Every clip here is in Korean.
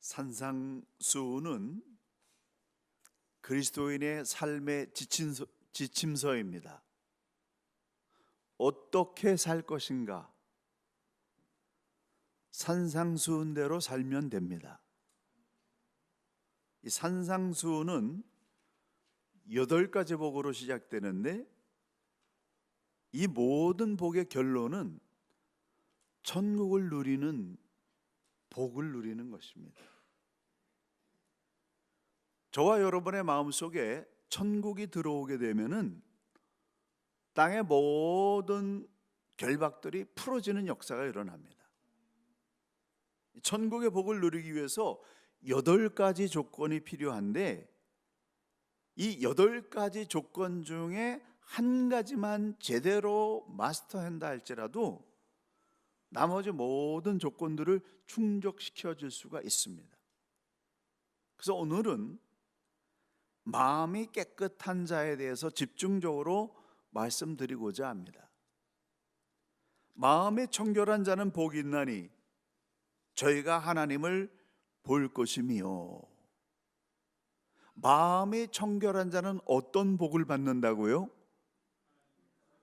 산상수훈은 그리스도인의 삶의 지침서입니다. 어떻게 살 것인가? 산상수훈대로 살면 됩니다. 이 산상수훈은 8가지 복으로 시작되는데 이 모든 복의 결론은 천국을 누리는 복을 누리는 것입니다. 저와 여러분의 마음속에 천국이 들어오게 되면은 땅의 모든 결박들이 풀어지는 역사가 일어납니다. 천국의 복을 누리기 위해서 8가지 조건이 필요한데 이 8가지 조건 중에 한 가지만 제대로 마스터한다 할지라도 나머지 모든 조건들을 충족시켜 줄 수가 있습니다. 그래서 오늘은 마음이 깨끗한 자에 대해서 집중적으로 말씀드리고자 합니다. 마음이 청결한 자는 복이 있나니 저희가 하나님을 볼 것이며. 마음이 청결한 자는 어떤 복을 받는다고요?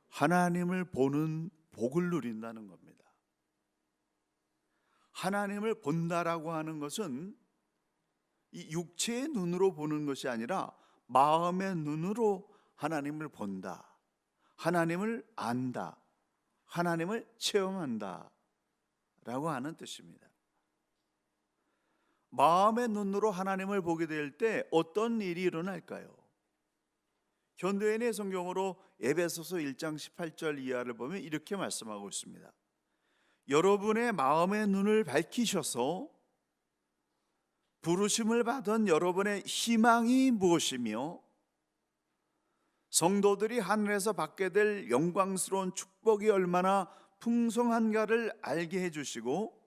하나님을 보는 복을 누린다는 겁니다. 하나님을 본다라고 하는 것은 이 육체의 눈으로 보는 것이 아니라 마음의 눈으로 하나님을 본다, 하나님을 안다, 하나님을 체험한다 라고 하는 뜻입니다. 마음의 눈으로 하나님을 보게 될 때 어떤 일이 일어날까요? 현대인의 성경으로 에베소서 1장 18절 이하를 보면 이렇게 말씀하고 있습니다. 여러분의 마음의 눈을 밝히셔서 부르심을 받은 여러분의 희망이 무엇이며 성도들이 하늘에서 받게 될 영광스러운 축복이 얼마나 풍성한가를 알게 해주시고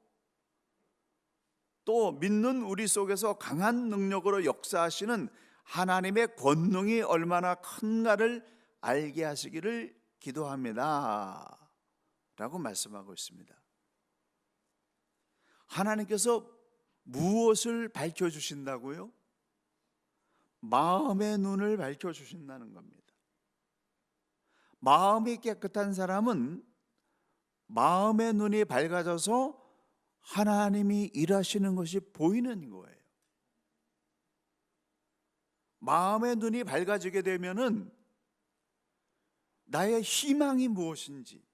또 믿는 우리 속에서 강한 능력으로 역사하시는 하나님의 권능이 얼마나 큰가를 알게 하시기를 기도합니다 라고 말씀하고 있습니다. 하나님께서 무엇을 밝혀주신다고요? 마음의 눈을 밝혀주신다는 겁니다. 마음이 깨끗한 사람은 마음의 눈이 밝아져서 하나님이 일하시는 것이 보이는 거예요. 마음의 눈이 밝아지게 되면은 나의 희망이 무엇인지,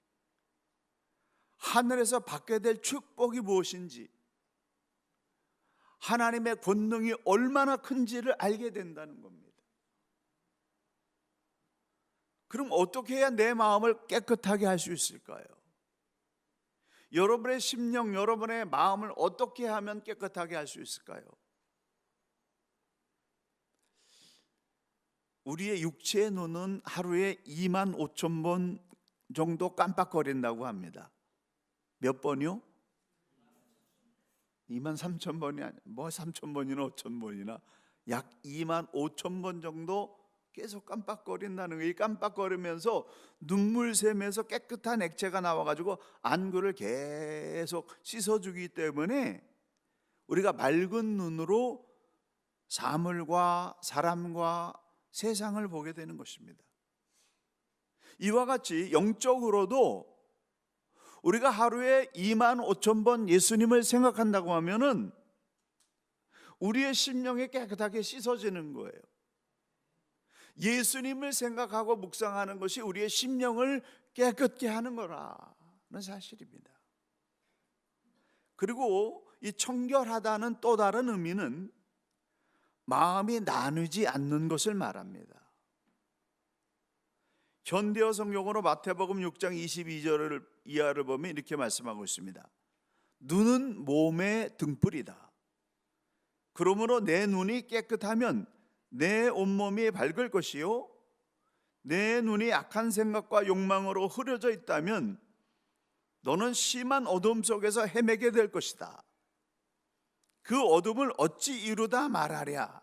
하늘에서 받게 될 축복이 무엇인지, 하나님의 권능이 얼마나 큰지를 알게 된다는 겁니다. 그럼 어떻게 해야 내 마음을 깨끗하게 할 수 있을까요? 여러분의 심령, 여러분의 마음을 어떻게 하면 깨끗하게 할 수 있을까요? 우리의 육체의 눈은 하루에 2만 5천 번 정도 깜빡거린다고 합니다. 몇 번이요? 2만 3천 번이 아니, 뭐 3천 번이나 5천 번이나 약 2만 5천 번 정도 계속 깜빡거린다는 거예요. 이 깜빡거리면서 눈물샘에서 깨끗한 액체가 나와가지고 안구를 계속 씻어주기 때문에 우리가 맑은 눈으로 사물과 사람과 세상을 보게 되는 것입니다. 이와 같이 영적으로도 우리가 하루에 2만 5천 번 예수님을 생각한다고 하면은 우리의 심령이 깨끗하게 씻어지는 거예요. 예수님을 생각하고 묵상하는 것이 우리의 심령을 깨끗게 하는 거라는 사실입니다. 그리고 이 청결하다는 또 다른 의미는 마음이 나누지 않는 것을 말합니다. 현대어 성경으로 마태복음 6장 22절 이하를 보면 이렇게 말씀하고 있습니다. 눈은 몸의 등불이다. 그러므로 내 눈이 깨끗하면 내 온몸이 밝을 것이요 내 눈이 악한 생각과 욕망으로 흐려져 있다면 너는 심한 어둠 속에서 헤매게 될 것이다. 그 어둠을 어찌 이루다 말하랴.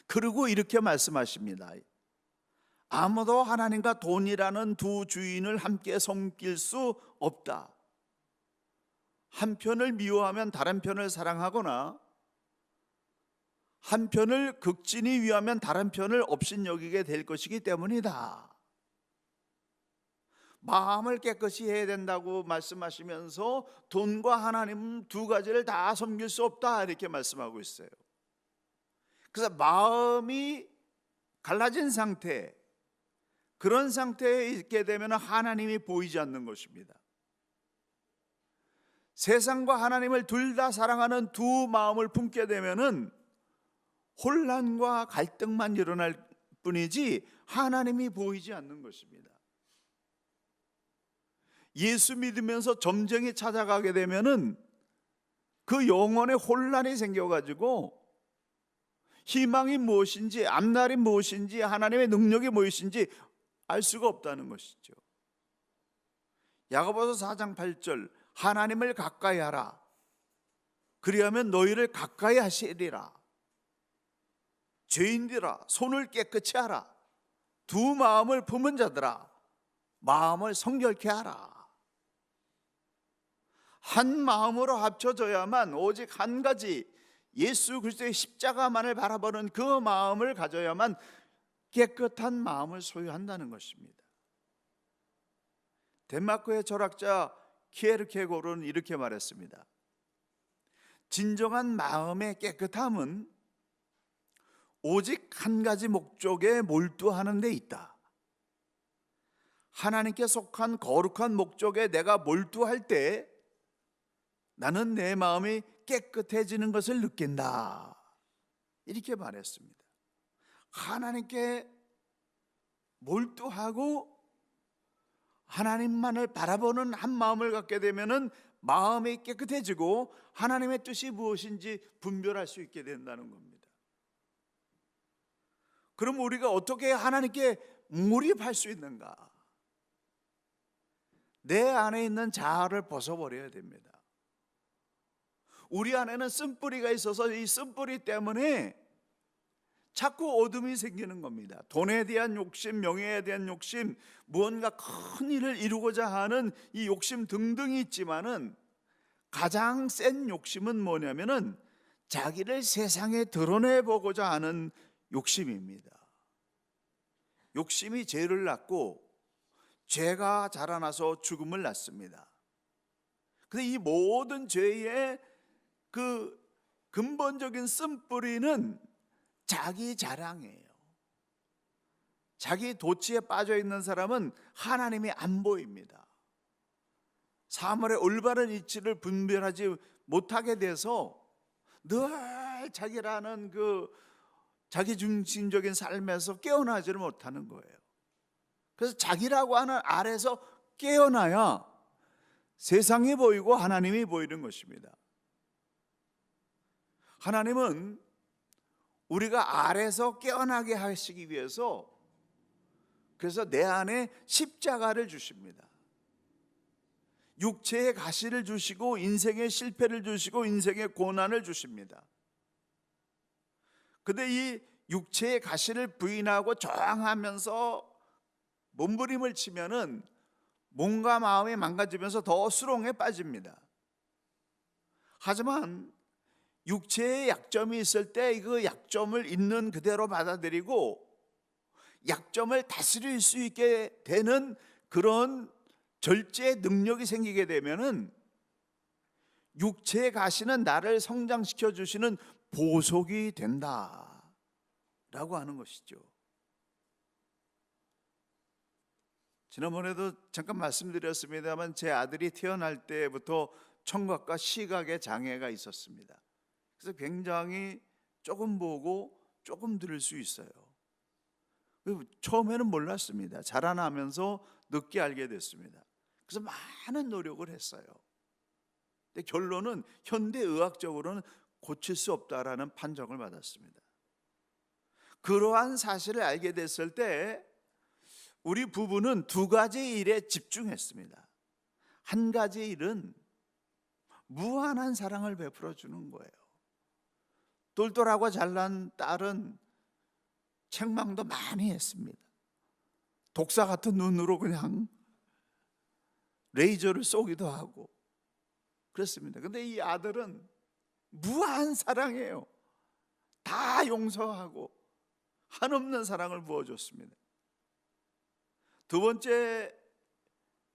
그리고 이렇게 말씀하십니다. 아무도 하나님과 돈이라는 두 주인을 함께 섬길 수 없다. 한 편을 미워하면 다른 편을 사랑하거나 한 편을 극진히 위하면 다른 편을 업신여기게 될 것이기 때문이다. 마음을 깨끗이 해야 된다고 말씀하시면서 돈과 하나님 두 가지를 다 섬길 수 없다 이렇게 말씀하고 있어요. 그래서 마음이 갈라진 상태, 그런 상태에 있게 되면 하나님이 보이지 않는 것입니다. 세상과 하나님을 둘 다 사랑하는 두 마음을 품게 되면은 혼란과 갈등만 일어날 뿐이지 하나님이 보이지 않는 것입니다. 예수 믿으면서 점쟁이 찾아가게 되면은 그 영혼에 혼란이 생겨가지고 희망이 무엇인지, 앞날이 무엇인지, 하나님의 능력이 무엇인지 알 수가 없다는 것이죠. 야고보서 4장 8절, 하나님을 가까이 하라. 그리하면 너희를 가까이 하시리라. 죄인들아, 손을 깨끗이 하라. 두 마음을 품은 자들아, 마음을 성결케 하라. 한 마음으로 합쳐져야만, 오직 한 가지 예수 그리스도의 십자가만을 바라보는 그 마음을 가져야만 깨끗한 마음을 소유한다는 것입니다. 덴마크의 철학자 키에르케고르는 이렇게 말했습니다. 진정한 마음의 깨끗함은 오직 한 가지 목적에 몰두하는 데 있다. 하나님께 속한 거룩한 목적에 내가 몰두할 때 나는 내 마음이 깨끗해지는 것을 느낀다. 이렇게 말했습니다. 하나님께 몰두하고 하나님만을 바라보는 한 마음을 갖게 되면은 마음이 깨끗해지고 하나님의 뜻이 무엇인지 분별할 수 있게 된다는 겁니다. 그럼 우리가 어떻게 하나님께 몰입할 수 있는가? 내 안에 있는 자아를 벗어버려야 됩니다. 우리 안에는 쓴뿌리가 있어서 이 쓴뿌리 때문에 자꾸 어둠이 생기는 겁니다. 돈에 대한 욕심, 명예에 대한 욕심, 무언가 큰 일을 이루고자 하는 이 욕심 등등이 있지만은 가장 센 욕심은 뭐냐면은 자기를 세상에 드러내보고자 하는 욕심입니다. 욕심이 죄를 낳고 죄가 자라나서 죽음을 낳습니다. 근데 이 모든 죄의 그 근본적인 쓴뿌리는 자기 자랑이에요. 자기 도취에 빠져 있는 사람은 하나님이 안 보입니다. 사물의 올바른 이치를 분별하지 못하게 돼서 늘 자기라는 그 자기 중심적인 삶에서 깨어나지를 못하는 거예요. 그래서 자기라고 하는 아래서 깨어나야 세상이 보이고 하나님이 보이는 것입니다. 하나님은 우리가 아래서 깨어나게 하시기 위해서 그래서 내 안에 십자가를 주십니다. 육체의 가시를 주시고 인생의 실패를 주시고 인생의 고난을 주십니다. 근데 이 육체의 가시를 부인하고 저항하면서 몸부림을 치면은 몸과 마음이 망가지면서 더 수렁에 빠집니다. 하지만 육체의 약점이 있을 때 그 약점을 있는 그대로 받아들이고 약점을 다스릴 수 있게 되는 그런 절제의 능력이 생기게 되면은 육체의 가시는 나를 성장시켜 주시는 보석이 된다라고 하는 것이죠. 지난번에도 잠깐 말씀드렸습니다만 제 아들이 태어날 때부터 청각과 시각에 장애가 있었습니다. 그래서 굉장히 조금 보고 조금 들을 수 있어요. 처음에는 몰랐습니다. 자라나면서 늦게 알게 됐습니다. 그래서 많은 노력을 했어요. 근데 결론은 현대의학적으로는 고칠 수 없다라는 판정을 받았습니다. 그러한 사실을 알게 됐을 때 우리 부부는 두 가지 일에 집중했습니다. 한 가지 일은 무한한 사랑을 베풀어 주는 거예요. 똘똘하고 잘난 딸은 책망도 많이 했습니다. 독사 같은 눈으로 그냥 레이저를 쏘기도 하고, 그렇습니다. 근데 이 아들은 무한 사랑이에요. 다 용서하고 한없는 사랑을 부어줬습니다. 두 번째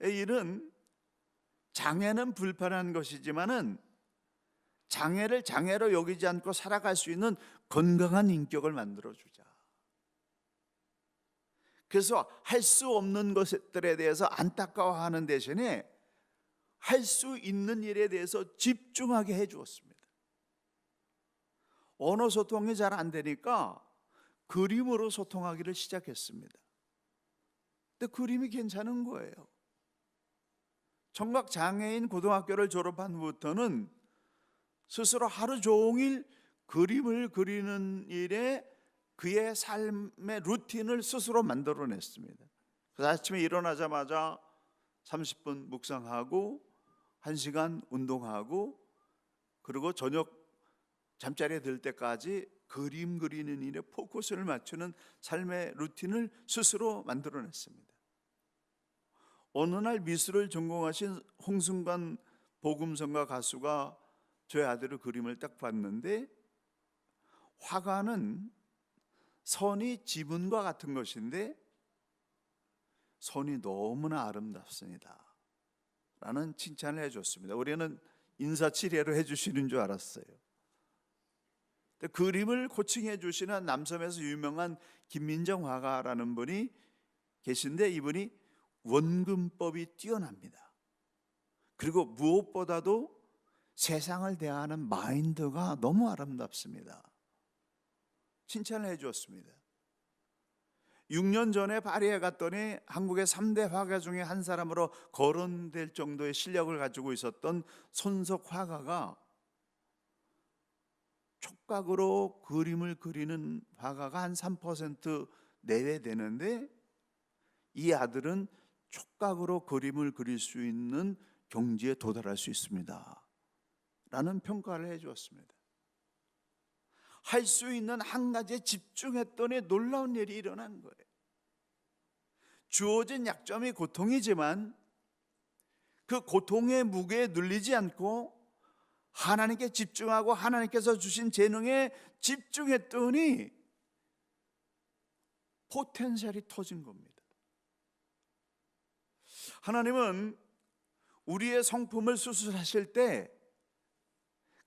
일은, 장애는 불편한 것이지만은 장애를 장애로 여기지 않고 살아갈 수 있는 건강한 인격을 만들어주자. 그래서 할 수 없는 것들에 대해서 안타까워하는 대신에 할 수 있는 일에 대해서 집중하게 해주었습니다. 언어 소통이 잘 안 되니까 그림으로 소통하기를 시작했습니다. 근데 그림이 괜찮은 거예요. 청각장애인 고등학교를 졸업한 후부터는 스스로 하루 종일 그림을 그리는 일에 그의 삶의 루틴을 스스로 만들어냈습니다. 그래서 아침에 일어나자마자 30분 묵상하고 1시간 운동하고, 그리고 저녁 잠자리에 들 때까지 그림 그리는 일에 포커스를 맞추는 삶의 루틴을 스스로 만들어냈습니다. 어느 날 미술을 전공하신 홍순관 복음성가 가수가 저희 아들의 그림을 딱 봤는데, 화가는 선이 지문과 같은 것인데 선이 너무나 아름답습니다 라는 칭찬을 해줬습니다. 우리는 인사치레로 해주시는 줄 알았어요. 그림을 코칭해 주시는 남섬에서 유명한 김민정 화가라는 분이 계신데, 이분이 원근법이 뛰어납니다. 그리고 무엇보다도 세상을 대하는 마인드가 너무 아름답습니다. 칭찬을 해 주었습니다. 6년 전에 파리에 갔더니 한국의 3대 화가 중에 한 사람으로 거론될 정도의 실력을 가지고 있었던 손석 화가가, 촉각으로 그림을 그리는 화가가 한 3% 내외 되는데, 이 아들은 촉각으로 그림을 그릴 수 있는 경지에 도달할 수 있습니다 라는 평가를 해 주었습니다. 할 수 있는 한 가지에 집중했더니 놀라운 일이 일어난 거예요. 주어진 약점이 고통이지만 그 고통의 무게에 눌리지 않고 하나님께 집중하고 하나님께서 주신 재능에 집중했더니 포텐셜이 터진 겁니다. 하나님은 우리의 성품을 수술하실 때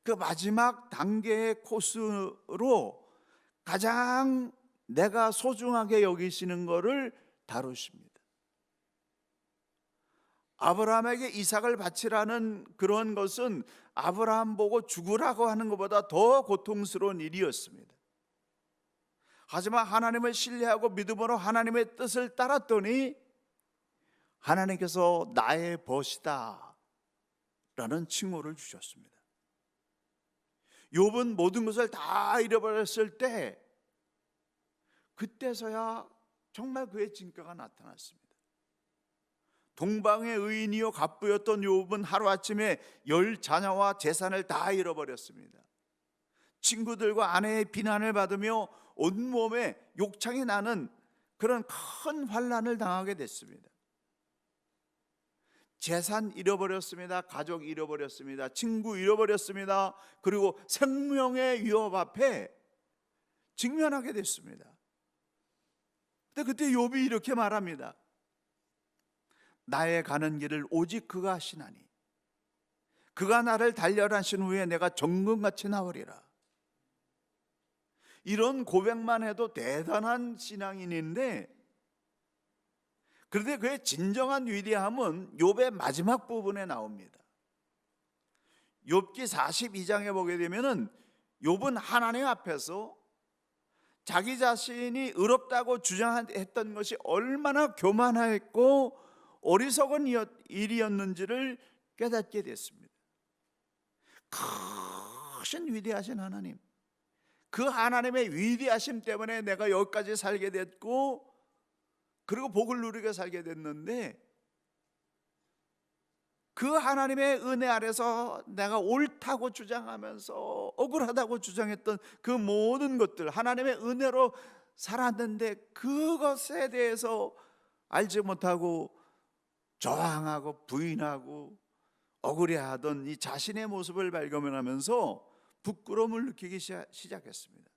그 마지막 단계의 코스로 가장 내가 소중하게 여기시는 것을 다루십니다. 아브라함에게 이삭을 바치라는 그런 것은 아브라함 보고 죽으라고 하는 것보다 더 고통스러운 일이었습니다. 하지만 하나님을 신뢰하고 믿음으로 하나님의 뜻을 따랐더니 하나님께서 나의 벗이다 라는 칭호를 주셨습니다. 욥은 모든 것을 다 잃어버렸을 때, 그때서야 정말 그의 진가가 나타났습니다. 동방의 의인이요 갑부였던 욥은 하루아침에 10자녀와 재산을 다 잃어버렸습니다. 친구들과 아내의 비난을 받으며 온몸에 욕창이 나는 그런 큰 환난을 당하게 됐습니다. 재산 잃어버렸습니다. 가족 잃어버렸습니다. 친구 잃어버렸습니다. 그리고 생명의 위협 앞에 직면하게 됐습니다. 근데 그때 욥이 이렇게 말합니다. 나의 가는 길을 오직 그가 하시나니 그가 나를 단련하신 후에 내가 정금같이 나으리라. 이런 고백만 해도 대단한 신앙인인데, 그런데 그의 진정한 위대함은 욥의 마지막 부분에 나옵니다. 욥기 42장에 보게 되면은 욥은 하나님 앞에서 자기 자신이 의롭다고 주장했던 것이 얼마나 교만했고 어리석은 일이었는지를 깨닫게 됐습니다. 크신 위대하신 하나님, 그 하나님의 위대하심 때문에 내가 여기까지 살게 됐고, 그리고 복을 누리게 살게 됐는데, 그 하나님의 은혜 아래서 내가 옳다고 주장하면서 억울하다고 주장했던 그 모든 것들, 하나님의 은혜로 살았는데 그것에 대해서 알지 못하고 저항하고 부인하고 억울해하던 이 자신의 모습을 발견하면서 부끄러움을 느끼기 시작했습니다.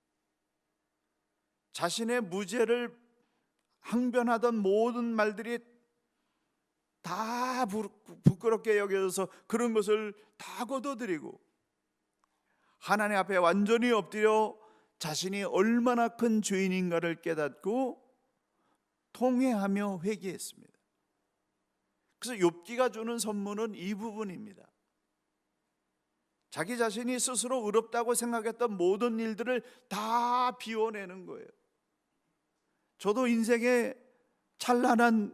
자신의 무죄를 항변하던 모든 말들이 다 부끄럽게 여겨져서 그런 것을 다 거둬들이고 하나님 앞에 완전히 엎드려 자신이 얼마나 큰 죄인인가를 깨닫고 통회하며 회개했습니다. 그래서 욥기가 주는 선물은 이 부분입니다. 자기 자신이 스스로 의롭다고 생각했던 모든 일들을 다 비워내는 거예요. 저도 인생에 찬란한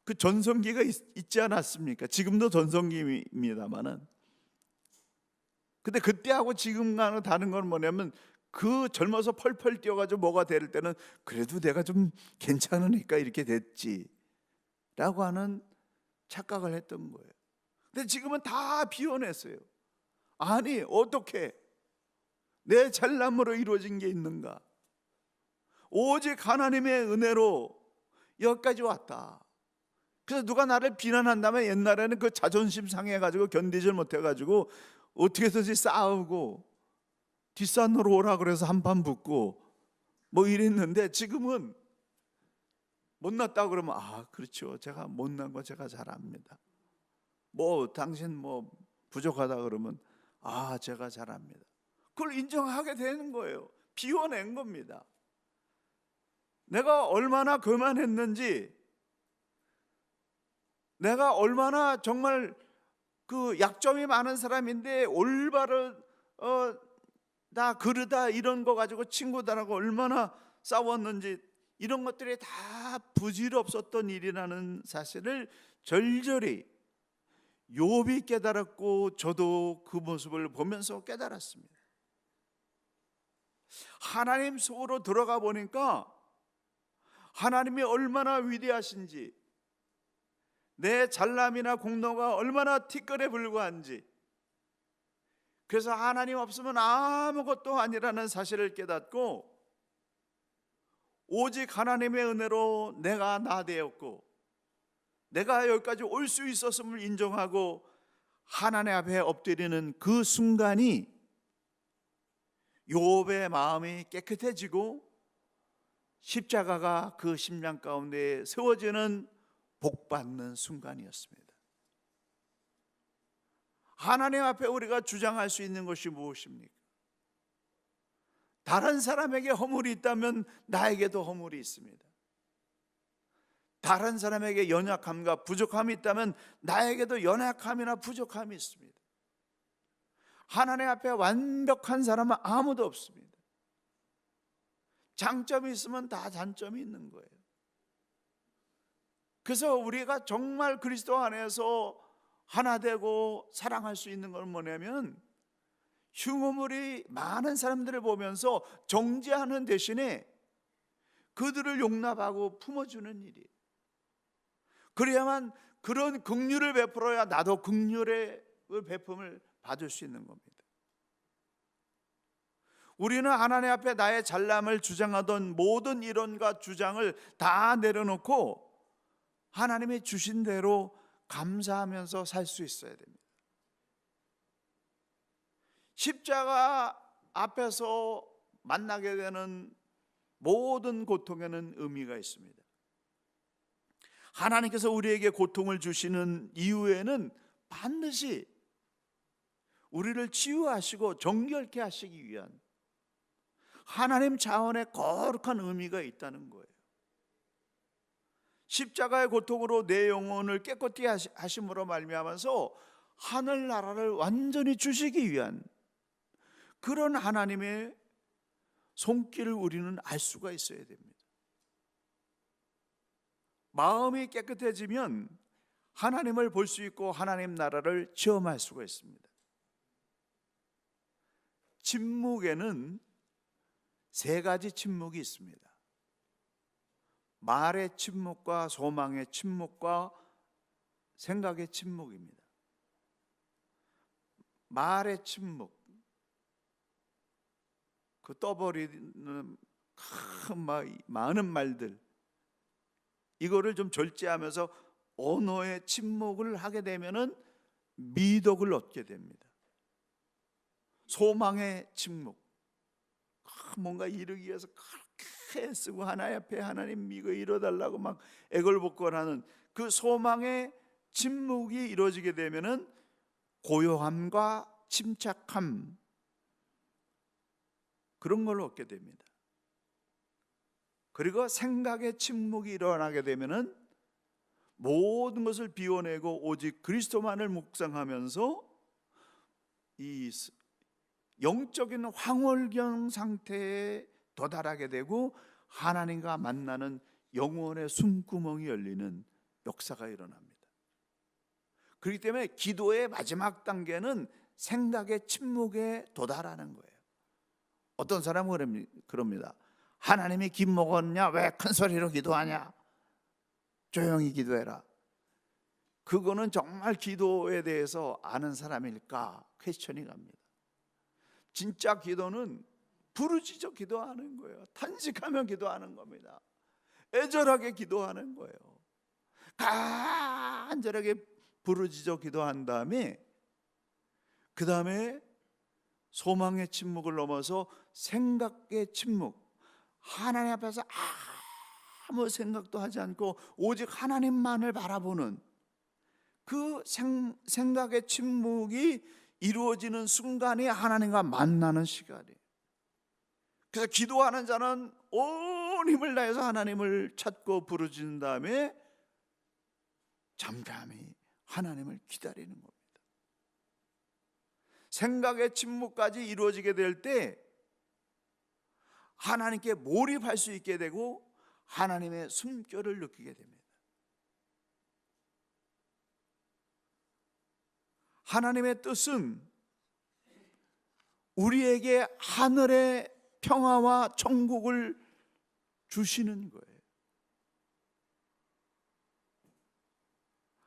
그 전성기가 있지 않았습니까? 지금도 전성기입니다만은, 근데 그때하고 지금과는 다른 건 뭐냐면 그 젊어서 펄펄 뛰어가지고 뭐가 될 때는 그래도 내가 좀 괜찮으니까 이렇게 됐지 라고 하는 착각을 했던 거예요. 근데 지금은 다 비워냈어요. 아니, 어떻게 내 잘남으로 이루어진 게 있는가? 오직 하나님의 은혜로 여기까지 왔다. 그래서 누가 나를 비난한다면 옛날에는 그 자존심 상해가지고 견디질 못해가지고 어떻게든지 싸우고 뒷산으로 오라 그래서 한판 붙고 뭐 이랬는데, 지금은 못났다고 그러면 그렇죠, 제가 못난 거 제가 잘 압니다. 뭐 당신 뭐 부족하다 그러면 제가 잘 압니다. 그걸 인정하게 되는 거예요. 비워낸 겁니다. 내가 얼마나 교만했는지, 내가 얼마나 정말 그 약점이 많은 사람인데 올바른 나 그러다 이런 거 가지고 친구들하고 얼마나 싸웠는지, 이런 것들이 다 부질없었던 일이라는 사실을 절절히 욥이 깨달았고 저도 그 모습을 보면서 깨달았습니다. 하나님 속으로 들어가 보니까 하나님이 얼마나 위대하신지, 내 잘남이나 공로가 얼마나 티끌에 불과한지, 그래서 하나님 없으면 아무것도 아니라는 사실을 깨닫고 오직 하나님의 은혜로 내가 나 되었고 내가 여기까지 올 수 있었음을 인정하고 하나님 앞에 엎드리는 그 순간이 욥의 마음이 깨끗해지고 십자가가 그 심령 가운데 세워지는 복받는 순간이었습니다. 하나님 앞에 우리가 주장할 수 있는 것이 무엇입니까? 다른 사람에게 허물이 있다면 나에게도 허물이 있습니다. 다른 사람에게 연약함과 부족함이 있다면 나에게도 연약함이나 부족함이 있습니다. 하나님 앞에 완벽한 사람은 아무도 없습니다. 장점이 있으면 다 단점이 있는 거예요. 그래서 우리가 정말 그리스도 안에서 하나 되고 사랑할 수 있는 건 뭐냐면, 흉어물이 많은 사람들을 보면서 정죄하는 대신에 그들을 용납하고 품어주는 일이에요. 그래야만 그런 긍휼을 베풀어야 나도 긍휼의 베품을 받을 수 있는 겁니다. 우리는 하나님 앞에 나의 잘남을 주장하던 모든 이론과 주장을 다 내려놓고 하나님이 주신 대로 감사하면서 살 수 있어야 됩니다. 십자가 앞에서 만나게 되는 모든 고통에는 의미가 있습니다. 하나님께서 우리에게 고통을 주시는 이유에는 반드시 우리를 치유하시고 정결케 하시기 위한 하나님 차원의 거룩한 의미가 있다는 거예요. 십자가의 고통으로 내 영혼을 깨끗이 하심으로 말미암아서 하늘나라를 완전히 주시기 위한 그런 하나님의 손길을 우리는 알 수가 있어야 됩니다. 마음이 깨끗해지면 하나님을 볼 수 있고 하나님 나라를 체험할 수가 있습니다. 침묵에는 세 가지 침묵이 있습니다. 말의 침묵과 소망의 침묵과 생각의 침묵입니다. 말의 침묵, 그 떠버리는 많은 말들, 이거를 좀 절제하면서 언어의 침묵을 하게 되면은 미덕을 얻게 됩니다. 소망의 침묵. 뭔가 이루기 위해서 그렇게 애쓰고 하나님 앞에 하나님 이거 이뤄달라고 막 애걸복걸하는 그 소망의 침묵이 이루어지게 되면은 고요함과 침착함, 그런 걸 얻게 됩니다. 그리고 생각의 침묵이 일어나게 되면은 모든 것을 비워내고 오직 그리스도만을 묵상하면서 이 영적인 황홀경 상태에 도달하게 되고 하나님과 만나는 영혼의 숨구멍이 열리는 역사가 일어납니다. 그렇기 때문에 기도의 마지막 단계는 생각의 침묵에 도달하는 거예요. 어떤 사람은 그럽니다. 하나님이 김 먹었냐? 왜 큰 소리로 기도하냐? 조용히 기도해라. 그거는 정말 기도에 대해서 아는 사람일까? 퀘스천이 갑니다. 진짜 기도는 부르짖어 기도하는 거예요. 탄식하며 기도하는 겁니다. 애절하게 기도하는 거예요. 간절하게 부르짖어 기도한 다음에 그 다음에 소망의 침묵을 넘어서 생각의 침묵, 하나님 앞에서 아무 생각도 하지 않고 오직 하나님만을 바라보는 그 생각의 침묵이 이루어지는 순간이 하나님과 만나는 시간이에요. 그래서 기도하는 자는 온 힘을 다해서 하나님을 찾고 부르짖는 다음에 잠잠히 하나님을 기다리는 겁니다. 생각의 침묵까지 이루어지게 될 때 하나님께 몰입할 수 있게 되고 하나님의 숨결을 느끼게 됩니다. 하나님의 뜻은 우리에게 하늘의 평화와 천국을 주시는 거예요.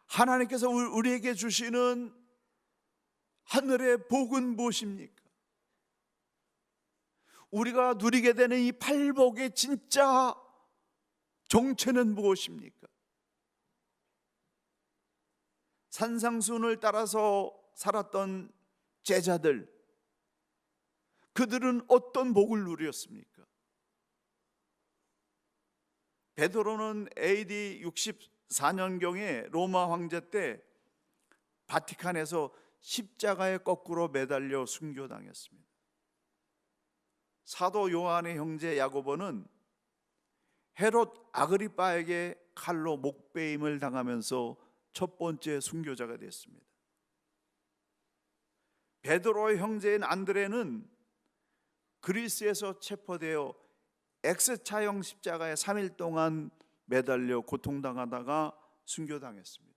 하나님께서 우리에게 주시는 하늘의 복은 무엇입니까? 우리가 누리게 되는 이 팔복의 진짜 정체는 무엇입니까? 산상수훈을 따라서 살았던 제자들, 그들은 어떤 복을 누렸습니까? 베드로는 AD 64년경에 로마 황제 때 바티칸에서 십자가에 거꾸로 매달려 순교당했습니다. 사도 요한의 형제 야고보는 헤롯 아그리빠에게 칼로 목베임을 당하면서 첫 번째 순교자가 됐습니다. 베드로의 형제인 안드레는 그리스에서 체포되어 X차형 십자가에 3일 동안 매달려 고통당하다가 순교당했습니다.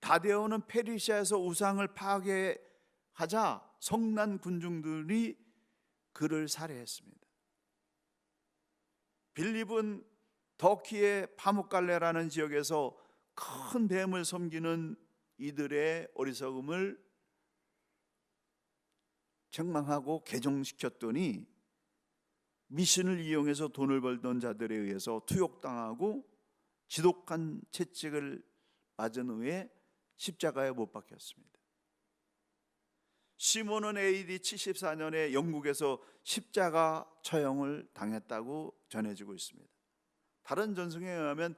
다데오는 페르시아에서 우상을 파괴하자 성난 군중들이 그를 살해했습니다. 빌립은 터키의 파묵갈레라는 지역에서 큰 뱀을 섬기는 이들의 어리석음을 책망하고 개종시켰더니 미신을 이용해서 돈을 벌던 자들에 의해서 투욕당하고 지독한 채찍을 맞은 후에 십자가에 못 박혔습니다. 시몬은 AD 74년에 영국에서 십자가 처형을 당했다고 전해지고 있습니다. 다른 전승에 의하면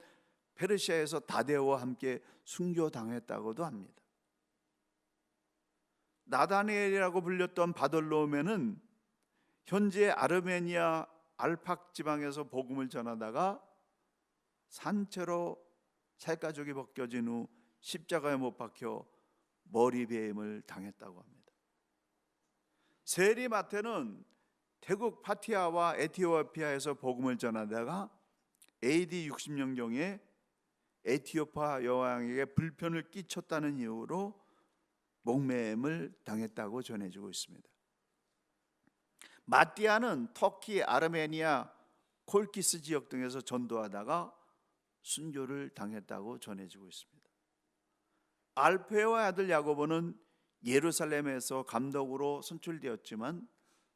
페르시아에서 다데오와 함께 순교당했다고도 합니다. 나다니엘이라고 불렸던 바돌로메는 현재 아르메니아 알팍 지방에서 복음을 전하다가 산채로 살가죽이 벗겨진 후 십자가에 못 박혀 머리베임을 당했다고 합니다. 세리마테는 태국 파티아와 에티오피아에서 복음을 전하다가 AD 60년경에 에티오파 여왕에게 불편을 끼쳤다는 이유로 목매임을 당했다고 전해지고 있습니다. 마띠아는 터키, 아르메니아, 콜키스 지역 등에서 전도하다가 순교를 당했다고 전해지고 있습니다. 알페오의 아들 야고보는 예루살렘에서 감독으로 선출되었지만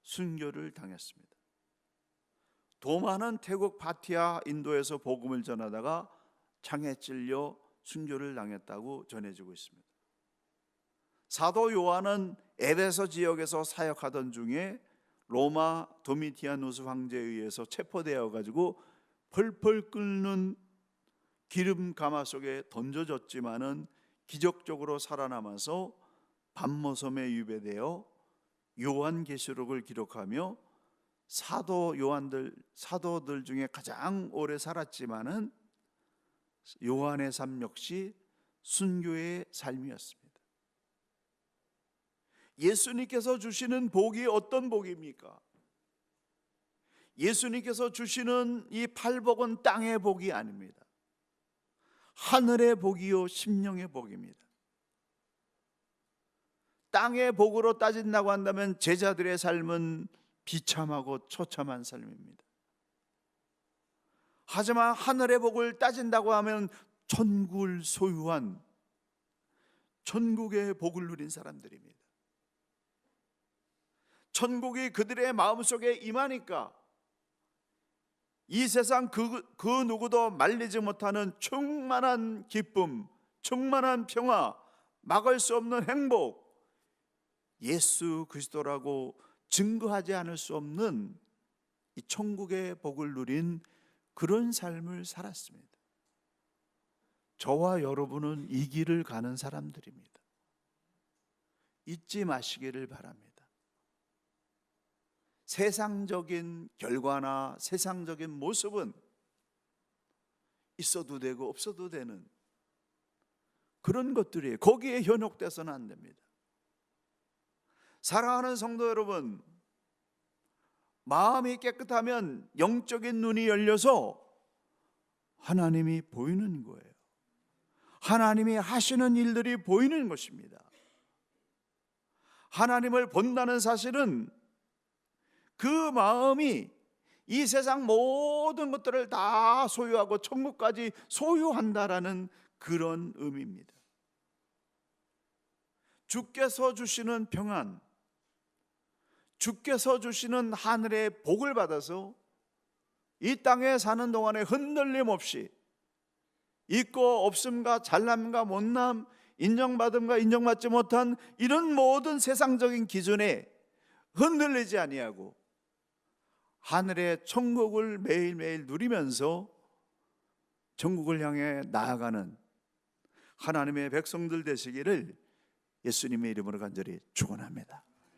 순교를 당했습니다. 도마는 태국 파티아, 인도에서 복음을 전하다가 창에 찔려 순교를 당했다고 전해지고 있습니다. 사도 요한은 에베소 지역에서 사역하던 중에 로마 도미티아누스 황제에 의해서 체포되어 가지고 펄펄 끓는 기름 가마 속에 던져졌지만은 기적적으로 살아남아서 밤모섬에 유배되어 요한계시록을 기록하며 사도들 중에 가장 오래 살았지만은 요한의 삶 역시 순교의 삶이었습니다. 예수님께서 주시는 복이 어떤 복입니까? 예수님께서 주시는 이 팔복은 땅의 복이 아닙니다. 하늘의 복이요 심령의 복입니다. 땅의 복으로 따진다고 한다면 제자들의 삶은 비참하고 처참한 삶입니다. 하지만 하늘의 복을 따진다고 하면 천국을 소유한 천국의 복을 누린 사람들입니다. 천국이 그들의 마음속에 임하니까 이 세상 그 누구도 말리지 못하는 충만한 기쁨, 충만한 평화, 막을 수 없는 행복, 예수 그리스도라고 증거하지 않을 수 없는 이 천국의 복을 누린 그런 삶을 살았습니다. 저와 여러분은 이 길을 가는 사람들입니다. 잊지 마시기를 바랍니다. 세상적인 결과나 세상적인 모습은 있어도 되고 없어도 되는 그런 것들이에요. 거기에 현혹돼서는 안 됩니다. 사랑하는 성도 여러분, 마음이 깨끗하면 영적인 눈이 열려서 하나님이 보이는 거예요. 하나님이 하시는 일들이 보이는 것입니다. 하나님을 본다는 사실은 그 마음이 이 세상 모든 것들을 다 소유하고 천국까지 소유한다라는 그런 의미입니다. 주께서 주시는 평안, 주께서 주시는 하늘의 복을 받아서 이 땅에 사는 동안에 흔들림 없이 있고 없음과 잘남과 못남, 인정받음과 인정받지 못한 이런 모든 세상적인 기준에 흔들리지 아니하고 하늘의 천국을 매일매일 누리면서 천국을 향해 나아가는 하나님의 백성들 되시기를 예수님의 이름으로 간절히 축원합니다.